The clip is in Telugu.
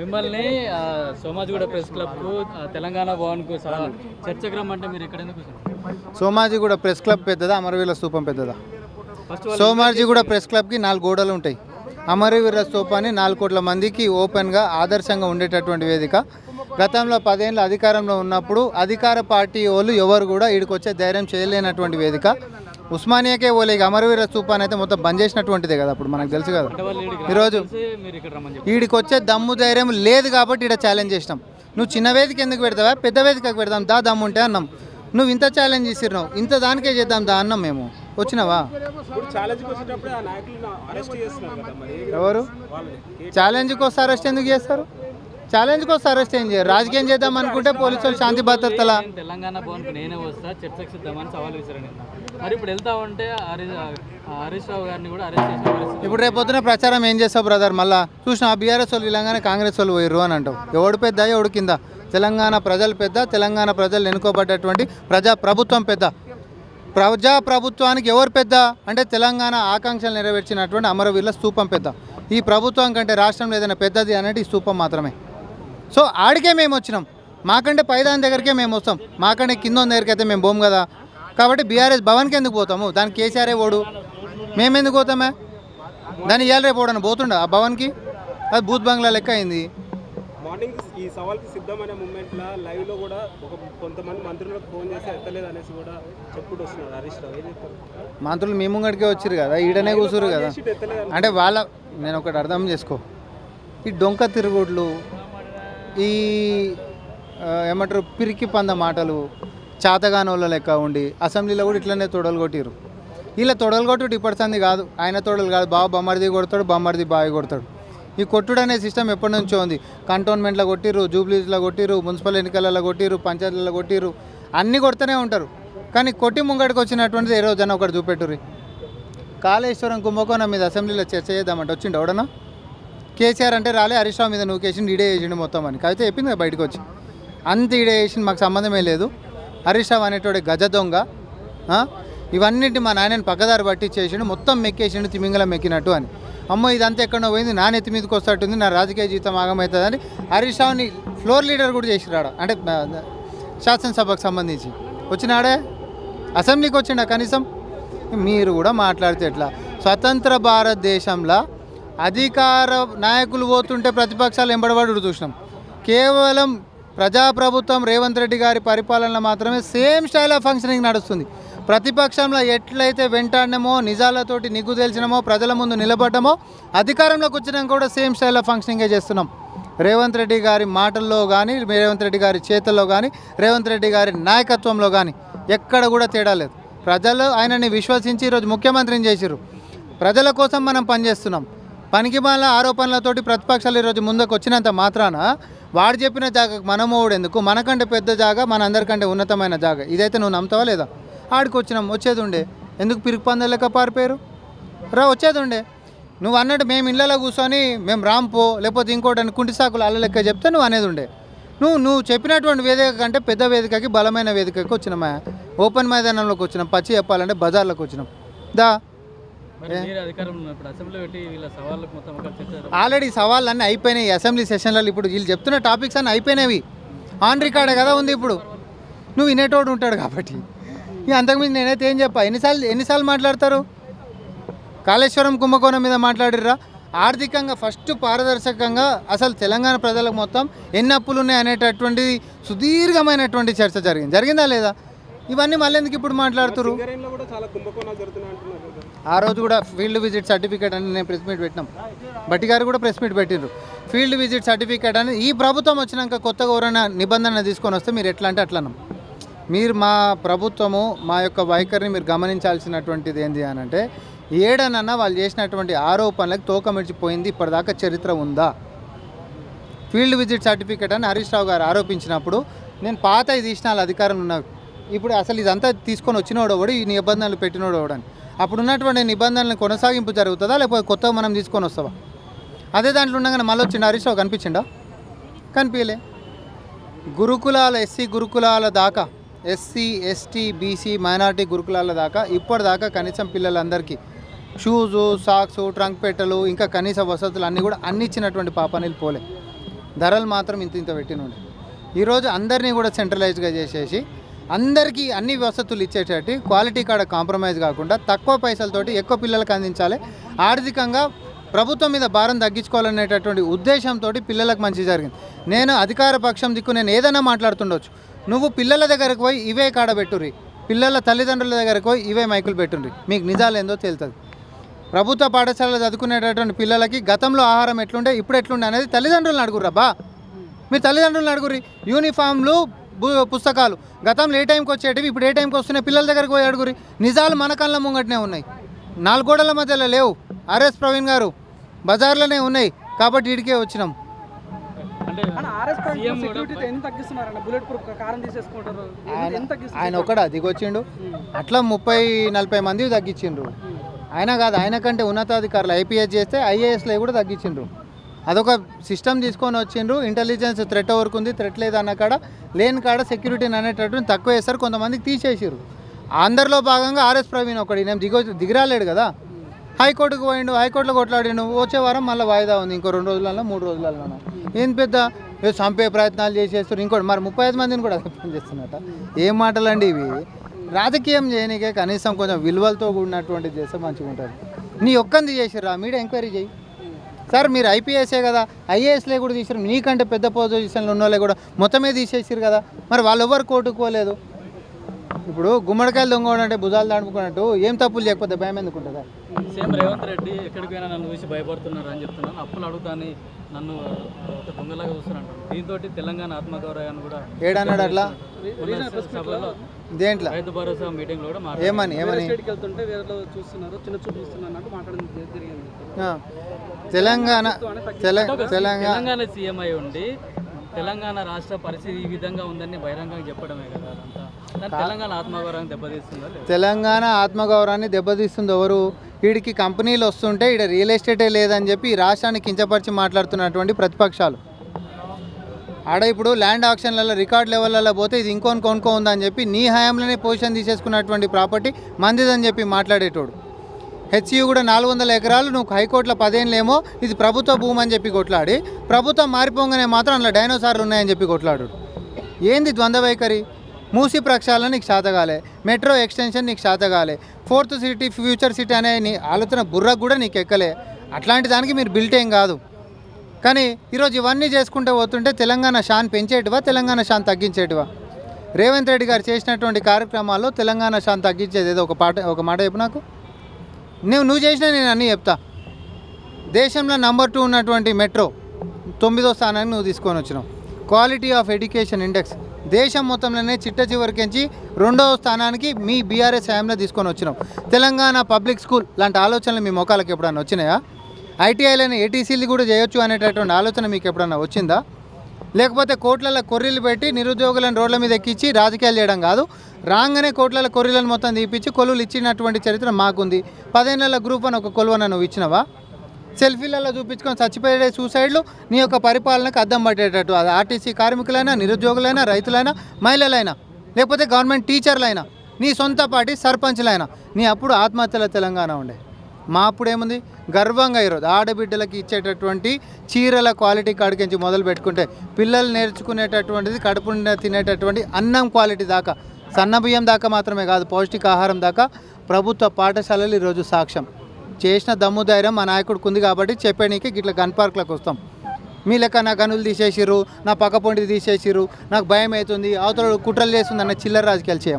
మిమ్మల్ని సోమాజిగూడ ప్రెస్ క్లబ్కు తెలంగాణ భవన్కు చర్చకు రమ్మంటే మీరు ఎక్కడ ఎందుకు కూర్చున్నారు? సోమాజిగూడ ప్రెస్ క్లబ్ పెద్దదా, అమరవీరుల స్తూపం పెద్దదా? ఫస్ట్ సోమాజిగూడ ప్రెస్ క్లబ్కి 4 గోడలు ఉంటాయి. అమరవీరుల స్తూపాన్ని 4 కోట్ల మందికి ఓపెన్గా ఆదర్శంగా ఉండేటటువంటి వేదిక. గతంలో 10 ఏళ్ళు అధికారంలో ఉన్నప్పుడు అధికార పార్టీ వాళ్ళు ఎవరు కూడా ఈడికి వచ్చే ధైర్యం చేయలేనటువంటి వేదిక. ఉస్మానియాకే ఓలేక అమరవీర స్తూపాన్ని అయితే మొత్తం బంద్ చేసినటువంటిదే కదా, అప్పుడు మనకు తెలుసు కదా. ఈరోజు మీరు ఇక్కడ రమ్మని ఈడికి వచ్చే దమ్ము ధైర్యం లేదు కాబట్టి ఇక్కడ ఛాలెంజ్ చేసినాం. నువ్వు చిన్న వేదిక ఎందుకు పెడతావా, పెద్ద వేదికకు పెడదాం దా, దమ్ము ఉంటే అన్నాం. నువ్వు ఇంత ఛాలెంజ్ చేసినావు, ఇంత దానికే చేద్దాం దా అన్నాం. మేము వచ్చినావా? ఎవరు ఛాలెంజ్కి వస్తే అరెస్ట్ ఎందుకు చేస్తారు? ఛాలెంజ్కి వస్తే అరెస్ట్ ఏం చేయరు. రాజకీయం చేద్దాం అనుకుంటే పోలీసులు శాంతి భద్రతల తెలంగాణ భవన్కు నేనే వస్తా, చర్చకు సిద్ధమని సవాల్ విసిరండి. మరి ఇప్పుడు వెళ్తా ఉంటే హరీష్ రావు గారిని కూడా అరెస్ట్ చేసిన పరిస్థితి. ఇప్పుడు రేపు పొద్దున ప్రచారం ఏం చేస్తావు బ్రదర్? మళ్ళీ చూసినా బీఆర్ఎస్ వాళ్ళు ఇలాగానే కాంగ్రెస్ వాళ్ళు పోయిర్రు అని అంటావు. ఎవడు పెద్ద ఎవడు కింద? తెలంగాణ ప్రజలు పెద్ద, తెలంగాణ ప్రజలు ఎన్నుకోబడ్డటువంటి ప్రభుత్వం పెద్ద. ప్రభుత్వానికి ఎవరు పెద్ద అంటే తెలంగాణ ఆకాంక్షలు నెరవేర్చినటువంటి అమరవీరుల స్తూపం పెద్ద. ఈ ప్రభుత్వం కంటే రాష్ట్రంలో ఏదైనా పెద్దది అనేది ఈ స్తూపం మాత్రమే. సో ఆడికే మేము వచ్చినాం. మాకంటే పైదాని దగ్గరికే మేము వస్తాం, మాకంటే కింద దగ్గరికి అయితే మేము పోము కదా. కాబట్టి బీఆర్ఎస్ భవన్కి ఎందుకు పోతాము? దానికి కేసీఆరే పోడు, మేమెందుకు పోతామే? దాన్ని ఇవాళ రేపు పోవడానికి పోతుండ ఆ భవన్కి? అది బూత్ బంగ్లా లెక్క అయింది. మార్నింగ్ ఈ సవాల్కి సిద్ధమైన మూమెంట్లో లైవ్లో కూడా కొంతమంది మంత్రులకు ఫోన్ చేసి ఎత్తలేదు అనేసి కూడా చెప్పుడు వస్తున్నారు హరీష్ రావు. ఏం చెప్తారు? మంత్రులు మీ ముంగడికే వచ్చారు కదా, ఈడనే కూర్చురు కదా. అంటే నేను ఒకటి అర్థం చేసుకో, ఈ డొంక తిరుగుడులు, ఈ ఏమంటారు పిరికి పంద మాటలు చాతగానోళ్ళ లెక్క ఉండి అసెంబ్లీలో కూడా ఇట్లనే తొడలు కొట్టిరు. ఇలా తొడలు కొట్టుడు ఇప్పటిసంది కాదు, ఆయన తొడలు కాదు. బావ బొమ్మడిది కొడతాడు, బొమ్మడిది బావి కొడతాడు. ఈ కొట్టుడు అనే సిస్టమ్ ఎప్పటి నుంచో ఉంది. కంటోన్మెంట్లో కొట్టిరు, జూబ్లీస్లో కొట్టిరు, మున్సిపల్ ఎన్నికలలో కొట్టిరు, పంచాయతీలలో కొట్టిరు, అన్నీ కొడుతూనే ఉంటారు. కానీ కొట్టి ముంగడికి వచ్చినటువంటిది ఏ రోజైనా ఒకటి చూపెట్టుర్రి. కాళేశ్వరం కుంభకోణం మీద అసెంబ్లీలో చర్చ చేద్దామంటే వచ్చిండు ఎవడన్నా? కేసీఆర్ అంటే రాలే, హరీష్ రావు మీద నువ్వు కేసిండు, ఈడే వేసిండు మొత్తం అని కవిత చెప్పింది కదా బయటకు వచ్చి. అంత ఈడే వేసిండు, మాకు సంబంధమే లేదు. హరీష్ రావు అనేటోడే గజ దొంగ. ఇవన్నింటి మా నాయనని పక్కదారి పట్టించేసిండు, మొత్తం మెక్కేసిండు తిమింగలం మెక్కినట్టు అని. అమ్మో ఇదంతా ఎక్కడో పోయింది, నా నెత్తి మీదకి వస్తట్టుంది, నా రాజకీయ జీవితం ఆగమవుతుందని హరీష్ రావుని ఫ్లోర్ లీడర్ కూడా చేసిరాడు. అంటే శాసనసభకు సంబంధించి వచ్చినాడే, అసెంబ్లీకి వచ్చిండా కనీసం? మీరు కూడా మాట్లాడితే ఎట్లా? స్వతంత్ర భారతదేశంలో అధికార నాయకులు పోతుంటే ప్రతిపక్షాలు ఎంబడబడు చూసినాం. కేవలం ప్రజాప్రభుత్వం రేవంత్ రెడ్డి గారి పరిపాలనలో మాత్రమే సేమ్ స్టైల్ ఆఫ్ ఫంక్షనింగ్ నడుస్తుంది. ప్రతిపక్షంలో ఎట్లయితే వెంటాడినామో, నిజాలతోటి నిగ్గు తేల్చినామో, ప్రజల ముందు నిలబడ్డామో, అధికారంలోకి వచ్చినాక కూడా సేమ్ స్టైల్ ఆఫ్ ఫంక్షనింగే చేస్తున్నాం. రేవంత్ రెడ్డి గారి మాటల్లో కానీ, రేవంత్ రెడ్డి గారి చేతుల్లో కానీ, రేవంత్ రెడ్డి గారి నాయకత్వంలో కానీ ఎక్కడ కూడా తేడా లేదు. ప్రజలు ఆయనని విశ్వసించి ఈరోజు ముఖ్యమంత్రిని చేసిర్రు. ప్రజల కోసం మనం పనిచేస్తున్నాం. పనికిమాల ఆరోపణలతోటి ప్రతిపక్షాలు ఈరోజు ముందుకు వచ్చినంత మాత్రాన వాడు చెప్పిన జాగాకు మనమోడు ఎందుకు? మనకంటే పెద్ద జాగా, మన అందరికంటే ఉన్నతమైన జాగా ఇదైతే నువ్వు నమ్ముతావా లేదా? ఆడికి వచ్చినాం, వచ్చేది ఉండే. ఎందుకు పిరికి పందెం లెక్క పారిపోయారు? వచ్చేది ఉండే. నువ్వు అన్నట్టు మేము ఇళ్ళలో కూర్చొని మేము రాంపో లేకపోతే ఇంకోటి కుంటి సాకులు అల్ల లెక్క చెప్తే నువ్వు అనేది ఉండే. నువ్వు చెప్పినటువంటి వేదిక కంటే పెద్ద వేదికకి, బలమైన వేదికకి వచ్చినామా? ఓపెన్ మైదానంలోకి వచ్చినాం, పచ్చి చెప్పాలంటే బజార్లోకి వచ్చినాం. దా ఆల్రెడీ సవాళ్ళు అన్నీ అయిపోయినాయి అసెంబ్లీ సెషన్లలో. ఇప్పుడు వీళ్ళు చెప్తున్న టాపిక్స్ అన్నీ అయిపోయినవి, ఆన్ రికార్డే కదా ఉంది. ఇప్పుడు నువ్వు వినేటోడు ఉంటాడు కాబట్టి అంతకుమించి నేనైతే ఏం చెప్పా? ఎన్నిసార్లు మాట్లాడతారు? కాళేశ్వరం కుంభకోణం మీద మాట్లాడిర్రా? ఆర్థికంగా ఫస్ట్ పారదర్శకంగా అసలు తెలంగాణ ప్రజలకు మొత్తం ఎన్ని అప్పులు ఉన్నాయి అనేటటువంటి సుదీర్ఘమైనటువంటి చర్చ జరిగిందా లేదా? ఇవన్నీ మళ్ళీ ఎందుకు ఇప్పుడు మాట్లాడుతున్నారు? ఆ రోజు కూడా ఫీల్డ్ విజిట్ సర్టిఫికేట్ అని నేను ప్రెస్ మీట్ పెట్టినాం, బట్టి గారు కూడా ప్రెస్ మీట్ పెట్టిండ్రు. ఫీల్డ్ విజిట్ సర్టిఫికేట్ అని ఈ ప్రభుత్వం వచ్చినాక కొత్తగా ఎవరైనా నిబంధన తీసుకొని వస్తే మీరు ఎట్లా అంటే అట్లన్నాం. మీరు మా ప్రభుత్వము మా యొక్క వైఖరిని మీరు గమనించాల్సినటువంటిది ఏంటి అని అంటే, ఏడనన్నా వాళ్ళు చేసినటువంటి ఆరోపణలకు తోకమిడిచిపోయింది ఇప్పటిదాకా చరిత్ర ఉందా? ఫీల్డ్ విజిట్ సర్టిఫికేట్ అని హరీష్ రావు గారు ఆరోపించినప్పుడు నేను పాత తీసిన అధికారం ఉన్నా, ఇప్పుడు అసలు ఇదంతా తీసుకొని వచ్చినోడు ఎవడు, ఈ నిబంధనలు పెట్టినోడు ఎవడని. అప్పుడు ఉన్నటువంటి నిబంధనలను కొనసాగింపు జరుగుతుందా లేకపోతే కొత్తగా మనం తీసుకొని వస్తావా? అదే దాంట్లో ఉండగానే మళ్ళీ వచ్చిండు హరీష్ రావు, కనిపించిండా? కనిపించలే. గురుకులాల ఎస్సీ గురుకులాల దాకా, ఎస్సీ ఎస్టీ బీసీ మైనారిటీ గురుకులాల దాకా ఇప్పటిదాకా కనీసం పిల్లలందరికీ షూజు, సాక్సు, ట్రంక్ పెట్టెలు, ఇంకా కనీస వసతులు అన్నీ కూడా అన్ని ఇచ్చినటువంటి పాపానీళ్ళు పోలే. ధరలు మాత్రం ఇంత ఇంత పెట్టినుండే. ఈరోజు అందరినీ కూడా సెంట్రలైజ్గా చేసేసి అందరికీ అన్ని వసతులు ఇచ్చేటట్టు క్వాలిటీ కాడ కాంప్రమైజ్ కాకుండా తక్కువ పైసలతోటి ఎక్కువ పిల్లలకు అందించాలి, ఆర్థికంగా ప్రభుత్వం మీద భారం తగ్గించుకోవాలనేటటువంటి ఉద్దేశంతో పిల్లలకు మంచి జరిగింది. నేను అధికార పక్షం దిక్కు నేను ఏదైనా మాట్లాడుతుండొచ్చు, నువ్వు పిల్లల దగ్గరకు పోయి ఇవే కాడ పెట్టుర్రి, పిల్లల తల్లిదండ్రుల దగ్గరకు పోయి ఇవే మైకులు పెట్టుండ్రి, మీకు నిజాలు ఏందో తేలుతుంది. ప్రభుత్వ పాఠశాలలో చదువుకునేటటువంటి పిల్లలకి గతంలో ఆహారం ఎట్లుండే ఇప్పుడు ఎట్లుండే అనేది తల్లిదండ్రులను అడుగుర్రబ్బా, మీరు తల్లిదండ్రులను అడుగురి. యూనిఫామ్లు పుస్తకాలు గతంలో ఏ టైంకి వచ్చేటివి ఇప్పుడు ఏ టైంకి వస్తున్నాయి పిల్లల దగ్గరకు పోయి అడుగురి. నిజాలు మన కళ్ళ ముంగటనే ఉన్నాయి, 4 గోడల మధ్యలో లేవు. ఆర్ఎస్ ప్రవీణ్ గారు బజార్లోనే ఉన్నాయి కాబట్టి ఇడికే వచ్చినాం. అంటే సీఎం కూడా ఆయన ఒకడా దిగొచ్చిండు, అట్లా 30-40 మంది తగ్గించిండ్రు. ఆయన కాదు, ఆయన కంటే ఉన్నతాధికారులు ఐపీఎస్ చేస్తే ఐఏఎస్లో కూడా తగ్గించిండ్రు. అదొక సిస్టమ్ తీసుకొని వచ్చిండ్రు. ఇంటెలిజెన్స్ థ్రెట్ ఎవరికి ఉంది, థ్రెట్ లేదన్న కాడ లేని కాడ సెక్యూరిటీని అనేటటువంటి తక్కువ వేస్తారు, కొంతమందికి తీసేసారు. అందరిలో భాగంగా ఆర్ఎస్ ప్రవీణ్ ఒకటి నేను దిగిరాలేడు కదా, హైకోర్టుకు పోయిండు, హైకోర్టులో కొట్లాడిండు. వచ్చే వారం మళ్ళీ వాయిదా ఉంది, ఇంకో 2 రోజులలో 3 రోజులలో. ఏం పెద్ద చంపే ప్రయత్నాలు చేసేస్తారు. ఇంకోటి మరి 35 మందిని కూడా పని చేస్తున్నట్ట. ఏం మాటలండి ఇవి? రాజకీయం చేయనికే కనీసం కొంచెం విలువలతో కూడినటువంటి చేస్తే మంచిగా ఉంటుంది. నీ ఒక్కంది చేసిర్రా, మీడియా ఎంక్వైరీ చేయి సార్. మీరు ఐపీఎస్ఏ కదా, ఐఏఎస్లే కూడా తీసారు, నీకంటే పెద్ద పొజిషన్లో ఉన్న వాళ్ళే కూడా మొత్తమే తీసేసారు కదా, మరి వాళ్ళు ఎవరు కోర్టుకు పోలేదు. ఇప్పుడు గుమ్మడికాయలు దొంగ భుజాలు దాడుకున్నట్టు ఏం తప్పులు చేయకపోతే భయం ఎందుకు ఉంటుందా? సీఎం రేవంత్ రెడ్డి ఎక్కడికైనా నన్ను చూసి భయపడుతున్నారు అని చెప్తున్నాను. అప్పులు అడుగుతాని నన్ను ఒక దొంగలాగా చూస్తున్నాను. దీంతో తెలంగాణ ఆత్మగౌరవాన్ని కూడా ఏడన్నాడు అట్లా సభలో దేంట్లో రైతు భరోసా మీటింగ్ లో కూడా ఏమని తెలంగాణ సీఎం అయి ఉండి తెలంగాణ రాష్ట్ర పరిస్థితి ఈ విధంగా ఉందని బహిరంగంగా చెప్పడమే కదా అదంతా. తెలంగాణ ఆత్మగౌరవాన్ని దెబ్బతీస్తుందా? తెలంగాణ ఆత్మగౌరవాన్ని దెబ్బతీస్తుంది ఎవరు? వీడికి కంపెనీలు వస్తుంటే ఇక్కడ రియల్ ఎస్టేటే లేదని చెప్పి ఈ రాష్ట్రాన్ని కించపరిచి మాట్లాడుతున్నటువంటి ప్రతిపక్షాలు. ఆడ ఇప్పుడు ల్యాండ్ ఆక్షన్లలో రికార్డ్ లెవెల్లో పోతే ఇది ఇంకోని కొనుక్కో ఉందని చెప్పి నీ హయాంలోనే పొజిషన్ తీసేసుకున్నటువంటి ప్రాపర్టీ మందిదని చెప్పి మాట్లాడేటోడు. హెచ్యూ కూడా 400 ఎకరాలు నువ్వు హైకోర్టులో 10 ఏళ్ళేమో ఇది ప్రభుత్వ భూమి అని చెప్పి కొట్లాడి, ప్రభుత్వం మారిపోగానే మాత్రం అందులో డైనోసార్లు ఉన్నాయని చెప్పి కొట్లాడు. ఏంది ద్వంద్వ వైఖరి? మూసీ ప్రక్షాళన నీకు శాతగాలే, మెట్రో ఎక్స్టెన్షన్ నీకు శాతగాలే, 4th సిటీ ఫ్యూచర్ సిటీ అనే నీ ఆలోచన బుర్రకు కూడా నీకు ఎక్కలే. అట్లాంటి దానికి మీరు బిల్టేం కాదు. కానీ ఈరోజు ఇవన్నీ చేసుకుంటూ పోతుంటే తెలంగాణ షాన్ పెంచేటివా, తెలంగాణ షాన్ తగ్గించేటివా? రేవంత్ రెడ్డి గారు చేసినటువంటి కార్యక్రమాల్లో తెలంగాణ షాన్ తగ్గించేది ఏదో ఒక మాట చెప్పు నాకు. నువ్వు చేసినా నేను అన్నీ చెప్తా. దేశంలో నెంబర్ 2 ఉన్నటువంటి మెట్రో 9వ స్థానానికి నువ్వు తీసుకొని వచ్చినావు. క్వాలిటీ ఆఫ్ ఎడ్యుకేషన్ ఇండెక్స్ దేశం మొత్తంలోనే చిట్ట చివరికించి 2వ స్థానానికి మీ బీఆర్ఎస్ హయాంలో తీసుకొని వచ్చినాం. తెలంగాణ పబ్లిక్ స్కూల్ లాంటి ఆలోచనలు మీ మొఖాలకు ఎప్పుడన్నా వచ్చినాయా? ఐటీఐలను ఏటీసీలు కూడా చేయొచ్చు అనేటటువంటి ఆలోచన మీకు ఎప్పుడన్నా వచ్చిందా? లేకపోతే కోట్లలో కొర్రీలు పెట్టి నిరుద్యోగులను రోడ్ల మీద ఎక్కించి రాజకీయాలు చేయడం కాదు, రాగానే కోట్లలో కొర్రీలను మొత్తం తీపిచ్చి కొలువులు ఇచ్చినటువంటి చరిత్ర మాకుంది. 10 ఏళ్ళ గ్రూప్ అని ఒక కొలువన నువ్వు ఇచ్చినవా? సెల్ఫీలలో చూపించుకొని చచ్చిపోయే సూసైడ్లు నీ యొక్క పరిపాలనకు అద్దం పట్టేటట్టు. అది ఆర్టీసీ కార్మికులైనా, నిరుద్యోగులైనా, రైతులైనా, మహిళలైనా, లేకపోతే గవర్నమెంట్ టీచర్లైనా, నీ సొంత పార్టీ సర్పంచ్లైనా, నీ అప్పుడు ఆత్మహత్యల తెలంగాణ ఉండే. మా అప్పుడు ఏముంది? గర్వంగా ఈరోజు ఆడబిడ్డలకి ఇచ్చేటటువంటి చీరల క్వాలిటీ కాడికించి మొదలు పెట్టుకుంటే పిల్లలు నేర్చుకునేటటువంటిది కడుపు తినేటటువంటి అన్నం క్వాలిటీ దాకా, సన్నబియ్యం దాకా మాత్రమే కాదు, పౌష్టికాహారం దాకా ప్రభుత్వ పాఠశాలలు ఈరోజు సాక్ష్యం. చేసిన దమ్ము ధైర్యం మా నాయకుడికి ఉంది కాబట్టి చెప్పేనికి గిట్ల గన్ పార్క్లకు వస్తాం. మీ లెక్క నా గనులు తీసేసిర్రు, నా పక్క పొంటి తీసేసిర్రు, నాకు భయం అవుతుంది, అవతల కుట్రలు చేస్తుంది అన్న చిల్లర రాజకీయాలు చేయం.